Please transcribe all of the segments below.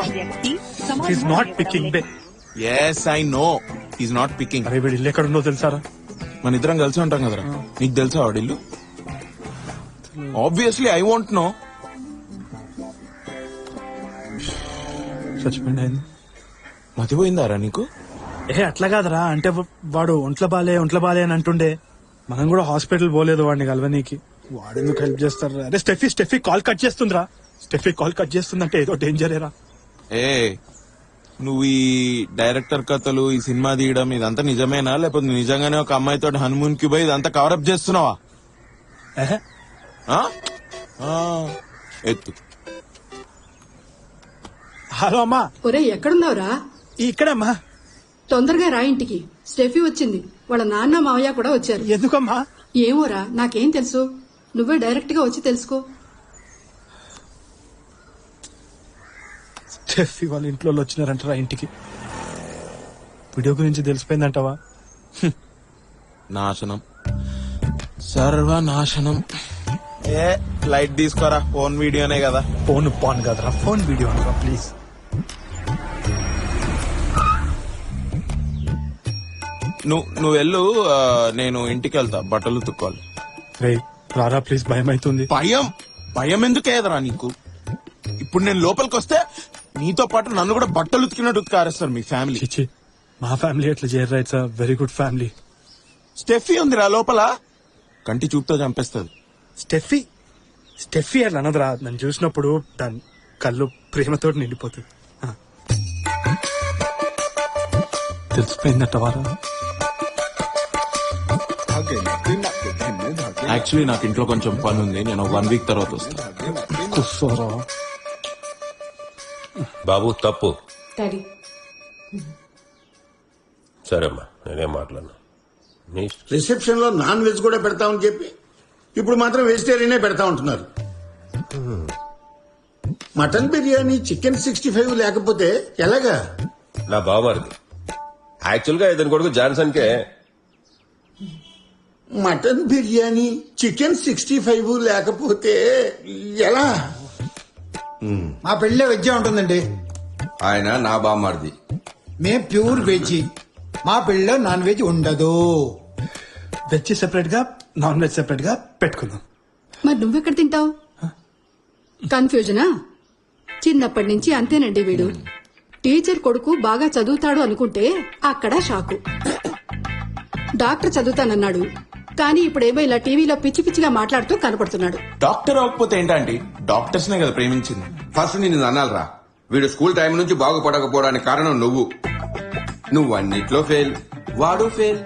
He's not picking, babe. Yes, I know. He's not picking. అరే వీడు ఇల్లు ఎక్కడ ఉందో తెలుసారా? మన ఇద్దరం కలిసి ఉంటాం కదరా. నీకు తెలుసా వాడిల్లు? Obviously I want know. చచ్చిపోయింది. మతిపోయిందారా నీకు? అట్లా కాదరా, అంటే వాడు ఒంట్లో బాలే అని అంటుండే. మనం కూడా హాస్పిటల్ పోలేదు వాడిని కలవనీకి. వాడు ఎందుకు హెల్ప్ చేస్తారు? అరే స్టెఫీ కాల్ కట్ చేస్తుందిరా. స్టెఫీ కాల్ కట్ చేస్తుందంటే ఏదో డేంజరేరా. ఏ నువ్వు ఈ డైరెక్టర్ కథలు, ఈ సినిమా తీయడం ఇదంతా నిజమేనా, లేకపోతే నిజంగానే ఒక అమ్మాయితో హనుమూన్ కి పోయి ఇదంతా కవరప్ చేస్తున్నావా? ఎత్తు. హలో అమ్మా. ఒరే ఎక్కడున్నావురా? ఇక్కడమ్మా. తొందరగా రా ఇంటికి. స్టెఫీ వచ్చింది, వాళ్ళ నాన్న మావయ్య కూడా వచ్చారు. ఎందుకమ్మా? ఏమోరా, నాకేం తెలుసు, నువ్వే డైరెక్ట్ గా వచ్చి తెలుసుకో. స్టెఫీ వాళ్ళ ఇంట్లో వచ్చినారంటారా ఇంటికి? వీడియో గురించి తెలిసిపోయిందంటావా? నాశనం, సర్వనాశనం. ఏ లైట్ తీసుకోరా, ఫోన్ వీడియోనే కదా. ఫోన్ పాన్ కదరా, ఫోన్ వీడియో అనరా ప్లీజ్. నువ్వు వెళ్ళు, నేను ఇంటికి వెళ్తా, బట్టలు ఉతుక్కోవాలి. రే రారా ప్లీజ్, భయం అవుతుంది. భయం ఎందుకేదరా నీకు? ఇప్పుడు నేను లోపలికి వస్తే నీతో పాటు నన్ను కూడా బట్టలు ఉతికినట్టు ఉతికారేస్తారు మీ ఫ్యామిలీ. చిచి, మా ఫ్యామిలీ ఎట్లా చేయరా? It's a very good family. Steffi ఉందిరా లోపల, కంటి చూపుతో చంపేస్తుంది. స్టెఫీ అట్లా అనదురా. నన్ను చూసినప్పుడు దాని కళ్ళు ప్రేమతో నిండిపోతుంది. తెలిసిపోయిందట వారా? యాక్చువల్లీ నాకు ఇంట్లో కొంచెం పని ఉంది, నేను 1 వీక్ తర్వాత వస్తాను. కూర్చోరా బాబు. తప్పు. డాడీ సరేమ్మా, నేనేం మాట్లాడను. రిసెప్షన్ లో నాన్ వెజ్ కూడా పెడతామని చెప్పి ఇప్పుడు మాత్రం వెజిటేరియనే పెడతా ఉంటున్నారు. మటన్ బిర్యానీ, చికెన్ 65 లేకపోతే ఎలాగా? నా బావమరిది యాక్చువల్ గా ఇతని కొడుకు జాన్సన్ కే మటన్ బిర్యానీ, చికెన్ 65 లేకపోతే ఎలా? మా పెళ్ళే వెజ్ ఉంటుందండి. ఆయన నా బామ్మారిది. మేం ప్యూర్ వెజ్. మా పెళ్ళలో నాన్ వెజ్ ఉండదు. వెజ్ సెపరేట్ గా, నాన్ వెజ్ సెపరేట్ గా పెట్టుకుందాం. మరి నువ్వెక్కడ తింటావు? కన్ఫ్యూజనా? చిన్నప్పటి నుంచి అంతేనండి వీడు. టీచర్ కొడుకు బాగా చదువుతాడు అనుకుంటే అక్కడ షాకు. డాక్టర్ చదువుతానన్నాడు, కానీ ఇప్పుడేమో ఇలా టీవీలో పిచ్చి పిచ్చిగా మాట్లాడుతూ కనపడుతున్నాడు. డాక్టర్ అవ్వకపోతే ఏంటంటే డాక్టర్స్ నే కదా ప్రేమించింది. ఫస్ట్ నిన్ను అనాలరా, వీడు స్కూల్ టైం నుంచి బాగుపడకపోవడానికి కారణం నువ్వు అన్నిట్లో ఫెయిల్, వాడు ఫెయిల్.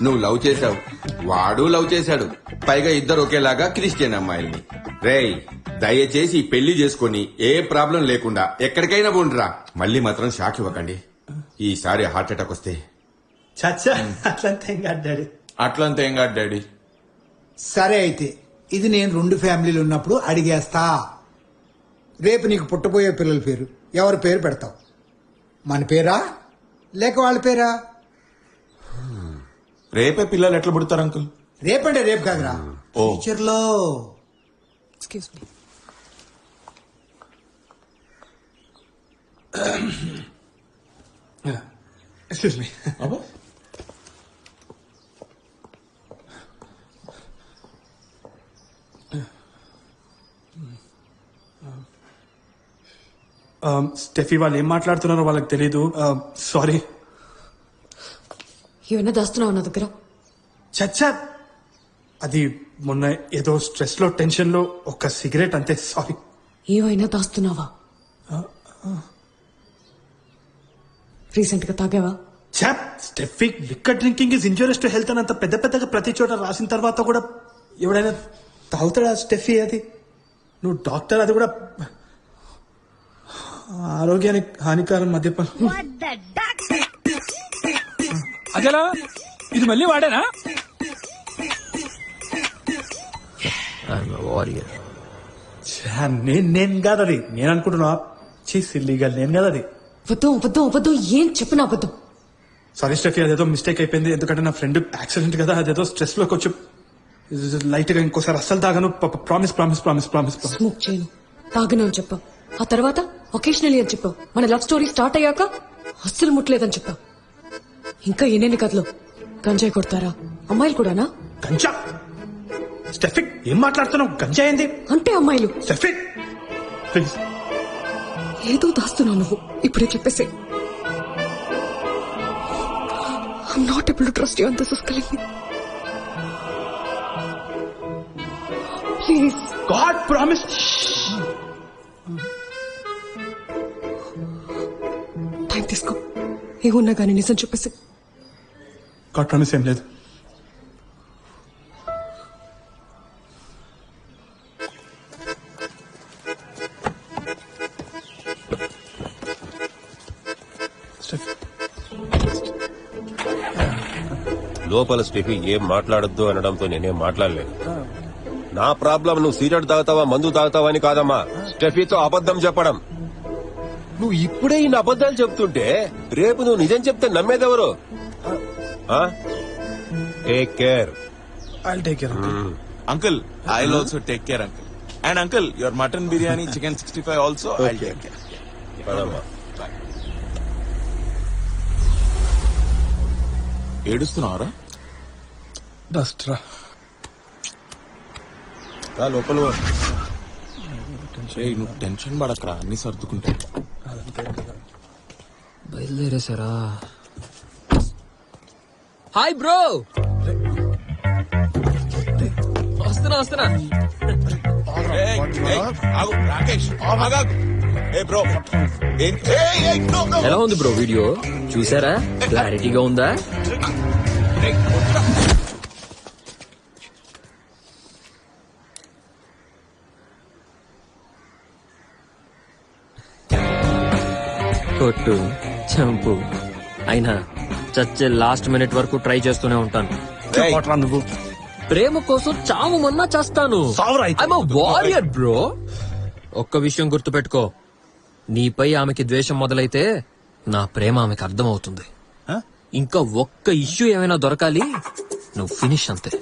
నువ్వు లవ్ చేశావు, వాడు లవ్ చేశాడు, పైగా ఇద్దరు ఒకేలాగా క్రిస్టియన్ అమ్మాయిల్ని. రేయ్ దయచేసి పెళ్లి చేసుకుని ఏ ప్రాబ్లం లేకుండా ఎక్కడికైనా పోండిరా. మళ్ళీ మాత్రం షాక్ ఇవ్వకండి. ఈసారి హార్ట్ అటాక్ వస్తే చచ్చా, అట్లంతా ఏం కాదు డాడీ. అట్లంతా ఏం కాదు డాడీ. సరే అయితే ఇది నేను 2 ఫ్యామిలీలు ఉన్నప్పుడు అడిగేస్తా. రేపు నీకు పుట్టబోయే పిల్లల పేరు ఎవరి పేరు పెడతావు? మన పేరా లేక వాళ్ళ పేరా? రేపే పిల్లలు ఎట్లా పుడతారు అంకుల్? రేపంటే రేపు కాదురా, ఓ. ఫ్యూచర్ లో. Excuse me. Excuse me. Steffi వాళ్ళు ఏం మాట్లాడుతున్నారో వాళ్ళకి తెలీదు. సారీ. ఏమైనా దాస్తున్నావు నా దగ్గర? చచ్చా, అది మొన్న ఏదో స్ట్రెస్ లో టెన్షన్ లో ఒక సిగరెట్ అంతే. సారీ. ఏమైనా దాస్తున్నావా? రీసెంట్ గా తాగావా? Steffi, liquor drinking is injurious to health అని అంత పెద్ద పెద్దగా ప్రతి చోట రాసిన తర్వాత కూడా ఎవడైనా తాగుతాడా స్టెఫీ? అది నువ్వు డాక్టర్, అది కూడా ఆరోగ్యానికి హానికరం మద్యపానం. అదేలా ఇది మళ్ళీ వాడేనా? నేను కాదు అది, నేను అనుకుంటున్నా. సిల్లీగల్ నేను కాదు అది. అబద్ధం ఏం చెప్పిన అబద్ధం. సారీ స్టెఫీ, అదేదో మిస్టేక్ అయిపోయింది. ఎందుకంటే నా ఫ్రెండ్ యాక్సిడెంట్ కదా, అదేదో స్ట్రెస్ లోకి వచ్చి లైట్ గా ఇంకోసారి అస్సలు తాగను. Promise promise promise promise. Smoke చేయను, తాగను అని చెప్పా. ఆ తర్వాత ఒకేషనలీ అని చెప్పావు. మన లవ్ స్టోరీ స్టార్ట్ అయ్యాక అస్సలు ముట్టలేదని చెప్పావు. ఇంకా ఎన్నెన్ని కథలు? గంజాయి కొడతారా? అమ్మాయిలు కూడానా? గంజా స్టెఫిక్ ఏం మాట్లాడుతున్నావు? గంజా ఏంది? అంటే అమ్మాయిలు. Steffi please. ఏదో దాస్తున్నావు నువ్వు. ఇప్పుడే చెప్పేసి. I'm not able to trust you and this is killing me. Please. God promise. Time తీసుకో. ఏమున్నా కానీ నిజం చెప్పేసి. God promise ఏం లేదు. లోపల స్టెఫీ ఏం మాట్లాడొద్దు అనడంతో నేనేం మాట్లాడలేదు. నా ప్రాబ్లం నువ్వు సిగరెట్ తాగుతావా మందు తాగుతావా అని కాదమ్మా, స్టెఫీతో అబద్ధం చెప్పడం. నువ్వు ఇప్పుడే ఇన్ని అబద్ధాలు చెప్తుంటే రేపు నువ్వు నిజం చెప్తే నమ్మేదెవరు? Take care. I'll take care. Uncle, I'll also take care, uncle. And uncle, your mutton biryani, chicken 65 also, I'll take care. పదమ్మా. ఏడుస్తున్నావరా? డస్ట్ రా. లోపల ఏయ్, నువ్వు టెన్షన్ పడకరా, అన్ని సర్దుకుంటా. బయలుదేరేసారా? Hi bro. వస్తున్నా. ఏయ్, ఆగు, రాకేష్, ఆగు. ఏ బ్రో, ఎలా ఉంది బ్రో వీడియో? చూసారా? క్లారిటీగా ఉందా? కొట్టు, చంపు, అయినా చచ్చే లాస్ట్ మినిట్ వరకు ట్రై చేస్తూనే ఉంటాను. కొట్రా నువ్వు. ప్రేమ కోసం చావు మన్నా చేస్తాను. సావురా అయితే. I'm a warrior, bro. ఒక్క విషయం గుర్తుపెట్టుకో, నీపై ఆమెకి ద్వేషం మొదలైతే నా ప్రేమ ఆమెకి అర్థమవుతుంది. ఇంకా ఒక్క ఇష్యూ ఏమైనా దొరకాలి, నువ్వు ఫినిష్ అంతే.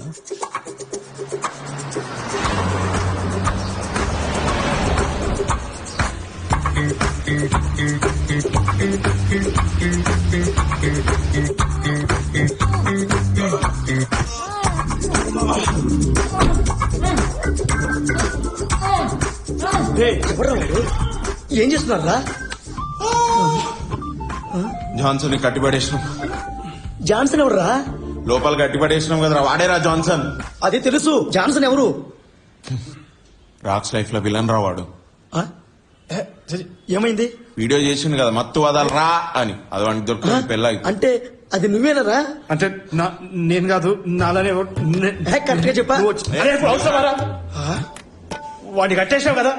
ఏం చేస్తున్నారా? జాన్సన్ కట్టిపడేసినాం. జాన్సన్ ఎవర్రా? లోపల కట్టిపడేసినాం కదరా, వాడేరా జాన్సన్. అది తెలుసు. జాన్సన్ ఎవరు? రాక్స్ లైఫ్ లో విలన్ రా వాడు. ఆ? ఏమైంది? వీడియో చేసిండు కదా, మత్తు వదలరా అని. అది వాడికి దొరుకుతుంది పెళ్ళ. అంటే అది నువ్వేనరా? అంటే నేను కాదు, నాలానే కరెక్ట్ గా చెప్పా. వాడిని కట్టేసావు కదా.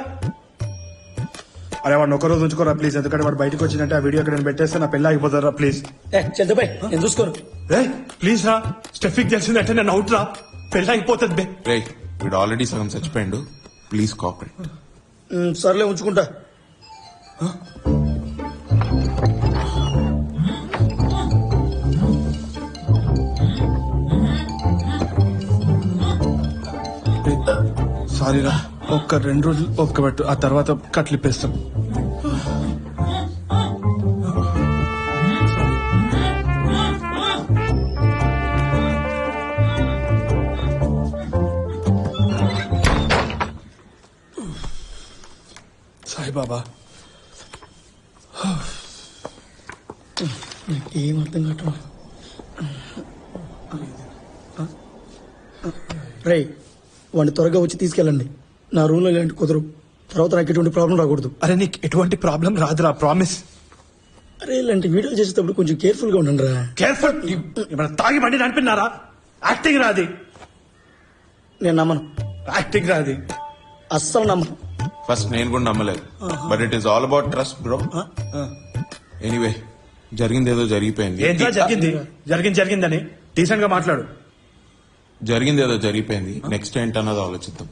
అరే వాడిని ఒక రోజు ఉంచుకోరా ప్లీజ్, ఎందుకంటే వాడు బయటకు వచ్చిందంటే ఆ వీడియో అక్కడ నేను పెట్టేస్తే నా పెళ్ళి ఆగిపోతారా ప్లీజ్. చంద్రబాయ్ నేను చూసుకోను. ప్లీజ్ రా, స్టెఫిక్ తెలిసిందంటే నేను అవుట్ రా, పెళ్ళి ఆగిపోతుంది బే. రే, వీడు ఆల్రెడీ సగం చచ్చిపోయిండు, ప్లీజ్ కోఆపరేట్. సర్లే ఉంచుకుంటా. సారీరా, ఒక్క 2 రోజులు ఒప్పుకోబట్టు, ఆ తర్వాత కట్లిప్పేస్తాం. సాయిబాబా, ఏం అర్థం కావట్లేదు. రే, వాడిని త్వరగా వచ్చి తీసుకెళ్ళండి. నా రూమ్ లో ఇలాంటి కుదరు. తర్వాత నాకు ఎటువంటి ప్రాబ్లం రాకూడదు. అరే నీకు ఎటువంటి ప్రాబ్లం రాదురా, ప్రామిస్. అరే ఇలాంటి వీడియోలు చేసేటప్పుడు కొంచెం కేర్ఫుల్ గా ఉండండి రా. కేర్ఫుల్? తాగి బండి నడిపినారా? యాక్టింగ్ రాది. నేను నమ్మను. యాక్టింగ్ రాది. అస్సలు నమ్మను. ఫస్ట్ నేను కూడా నమ్మలేదు, but it is all about trust bro. Anyway, జరిగింది ఏదో జరిగిపోయింది. ఏంటో జరిగిందని డీసెంట్ గా మాట్లాడు. జరిగింది ఏదో జరిగిపోయింది, నెక్స్ట్ ఏంటన్నది ఆలోచిద్దాం.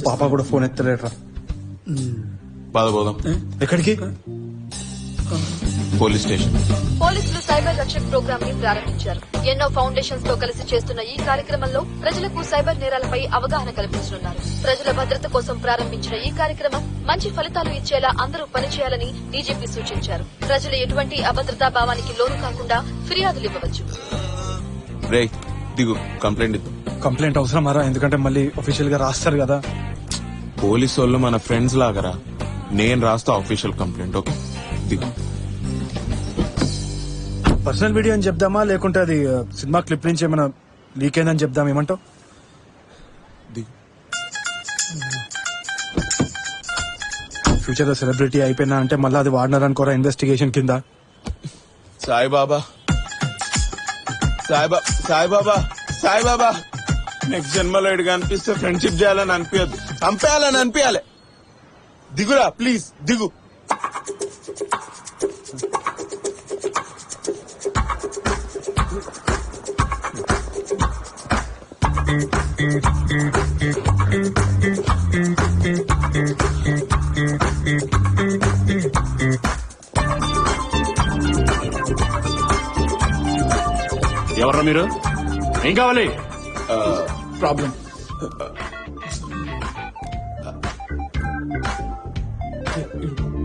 పాప కూడా ఫోన్ ఎత్తలేట్రా. పద పోదాం. ఎక్కడికి? Police station. పోలీసులు సైబర్ రక్షక్ ప్రోగ్రామ్ ని ప్రారంభించారు. ఎన్నో ఫౌండేషన్స్ తో కలిసి చేస్తున్న ఈ కార్యక్రమంలో ప్రజలకు సైబర్ నేరాలపై అవగాహన కల్పించనున్నారు. ప్రజల భద్రత కోసం ప్రారంభించిన ఈ కార్యక్రమం మంచి ఫలితాలు ఇచ్చేలా అందరూ పనిచేయాలని డీజీపీ సూచించారు. ప్రజలు ఎటువంటి అభద్రతా భావానికి లోను కాకుండా ఫిర్యాదులు ఇవ్వవచ్చు. రే దిగు, కంప్లైంట్ ఇద్దాం. కంప్లైంట్ అవసరమారా? ఎందుకంటే మళ్ళీ అఫీషియల్ గా రాస్తారు కదా. పోలీసు వాళ్ళు మన ఫ్రెండ్స్ లాగరా. నేను రాస్తా అఫీషియల్ కంప్లైంట్. ఓకే దిగు. పర్సనల్ వీడియో అని చెప్దామా, లేకుంటే అది సినిమా క్లిప్ నుంచి ఏమైనా లీక్ అయిందని చెప్దాం? ఏమంటావు? ఫ్యూచర్ లో సెలబ్రిటీ అయిపోయినా అంటే మళ్ళీ అది వాడినారనుకోరా ఇన్వెస్టిగేషన్ కింద. సాయిబాబా సాయిబా సాయిబాబా సాయిబాబా నెక్స్ట్ జన్మలో ఇడిగా అనిపిస్తే ఫ్రెండ్షిప్ చేయాలని అనిపించద్దు, చంపేయాలని అనిపించాలి. దిగురా ప్లీజ్, దిగు. ఎవర్రా మీరు? ఏం కావాలి? ప్రాబ్లం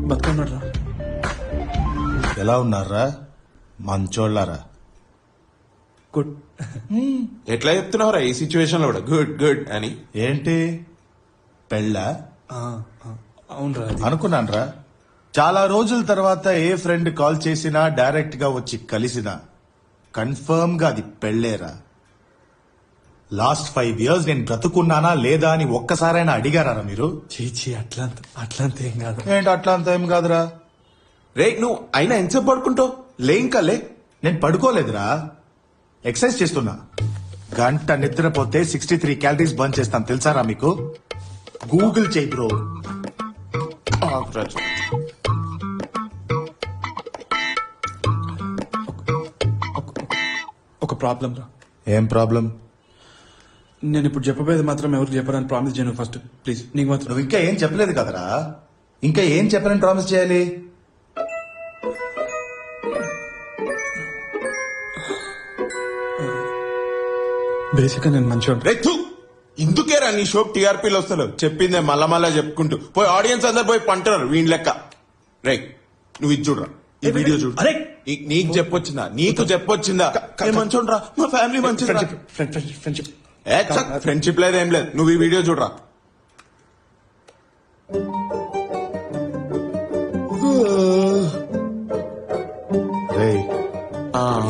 బతుకున్నారా? ఎలా ఉన్నారా మంచోళ్ళారా? గుడ్. ఎట్లా చెప్తున్నావురా ఈ సిచ్యువేషన్ లో కూడా గుడ్ గుడ్ అని? ఏంటి పెళ్ళా? అవునరా. అనుకున్నానరా. చాలా రోజుల తర్వాత ఏ ఫ్రెండ్ కాల్ చేసినా డైరెక్ట్ గా వచ్చి కలిసినా కన్ఫర్మ్ గా అది పెళ్ళేరా. లాస్ట్ 5 years నేను బ్రతుకున్నానా లేదా అని ఒక్కసారైనా అడిగారా మీరు? చీచి అట్లంత ఏం కాదు. ఏంటి అట్లా అంత ఏం కాదురా. రే నువ్వు అయినా ఎంతసేపు పడుకుంటావు? లే ఇంకా లే. నేను పడుకోలేదురా, ఎక్సర్సైజ్ చేస్తున్నా. గంట నిద్రపోతే 63 క్యాలరీస్ బర్న్ చేస్తాను తెలుసారా మీకు? గూగుల్ చేయి బ్రో. ఒక ప్రాబ్లం రా. ఏం ప్రాబ్లం? నేను ఇప్పుడు చెప్పబోయేది మాత్రం ఎవరికి చెప్పాలని ప్రామిస్ చేయను ఫస్ట్ ప్లీజ్. నీకు మాత్రం. నువ్వు ఇంకా ఏం చెప్పలేదు కదరా. ఇంకా ఏం చెప్పాలని ప్రామిస్ చేయాలి? బేసిక్ గా నేను మంచివాడు. రే తూ, ఇందుకేరా నీ షోక్ టీఆర్పీలు వస్తలేవు. చెప్పిందే మళ్ళా చెప్పుకుంటూ పోయి ఆడియన్స్ అందరు పోయి పంటున్నారు వీళ్ళ లెక్క. రే నువ్వు ఇది చూడరా, ఈ వీడియో చూడు. అరే నీకు చెప్పొచ్చిందా? నీకు చెప్పొచ్చిందా? మంచోడ్రా, మా ఫ్యామిలీ మంచిది. ఫ్రెండ్షిప్ ఫ్రెండ్షిప్ లేదు ఏం లేదు. నువ్వు ఈ వీడియో చూడరా. రే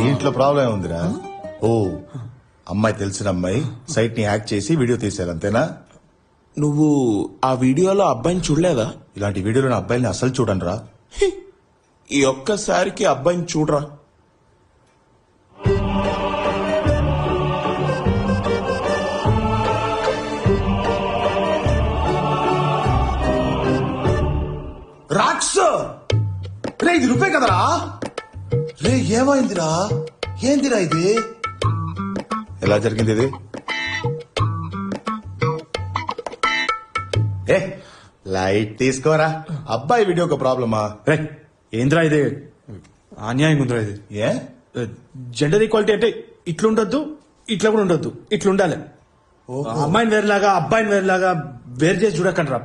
ఇంట్లో ప్రాబ్లం ఉందిరా. ఓ అమ్మాయి తెలిసిన అమ్మాయి సైట్ ని హ్యాక్ చేసి వీడియో తీశారు అంతేనా? నువ్వు ఆ వీడియోలో అబ్బాయిని చూడలేదా? ఇలాంటి వీడియోలో అబ్బాయిని అసలు చూడండి రా. ఈ ఒక్కసారికి అబ్బాయిని చూడరా. రాక్ష రే ఇది రూపే కదరా. రే ఏమైందిరా? ఏందిరా ఇది? ఎలా జరిగింది ఇది? ఏ లైట్ తీసుకోరా. అబ్బాయి వీడియో ఒక ప్రాబ్లమా? రే ఏంద్రా ఇది? అన్యాయం ఉందిరా ఇది. ఏ జెండర్ ఈక్వాలిటీ అంటే ఇట్లుండొద్దు, ఇట్లా కూడా ఉండొద్దు, ఇట్లుండాలి. అమ్మాయిని వేరులాగా అబ్బాయిని వేరులాగా వేరు చేసి చూడకండి రా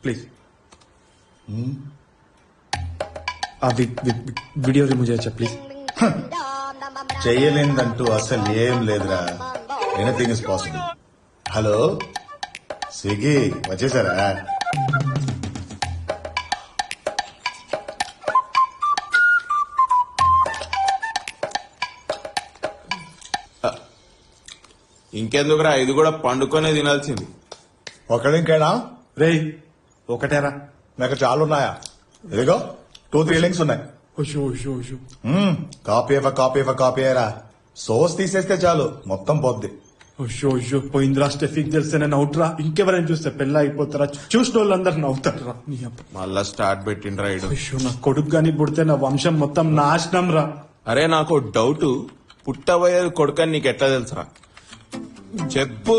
ప్లీజ్. ఆ వీడియో రిమూవ్ చేయొచ్చా ప్లీజ్? చెయ్యలేదంటూ అసలు ఏం లేదురా. Anything is possible. Hello Swiggy వచ్చేసారా? ఇంకెందుకురా, ఇది కూడా పండుకొనే తినాల్సింది. ఒకడింకేనా? రే ఒకటేరా, నాకు చాలా ఉన్నాయా? ఇదిగో 2-3 లింక్స్ ఉన్నాయి. కాపీ అయ్యారా. సోర్స్ తీసేస్తే చాలు మొత్తం పోద్ది. పోయిందిరా. స్టెఫిక్ తెలిస్తే నేను అవుట్ రా. ఇంకెవరైనా చూస్తే పెళ్ళ అయిపోతారా? చూసిన వాళ్ళందరూ నవ్వుతారా. మళ్ళా స్టార్ట్ పెట్టిండ్రా ఇడు. నా కొడుకు గాని పుడితే నా వంశం మొత్తం నాశనం రా. అరే నాకు డౌట్, పుట్టబోయేది కొడుకని నీకు ఎట్లా తెలుసురా? చెప్పు.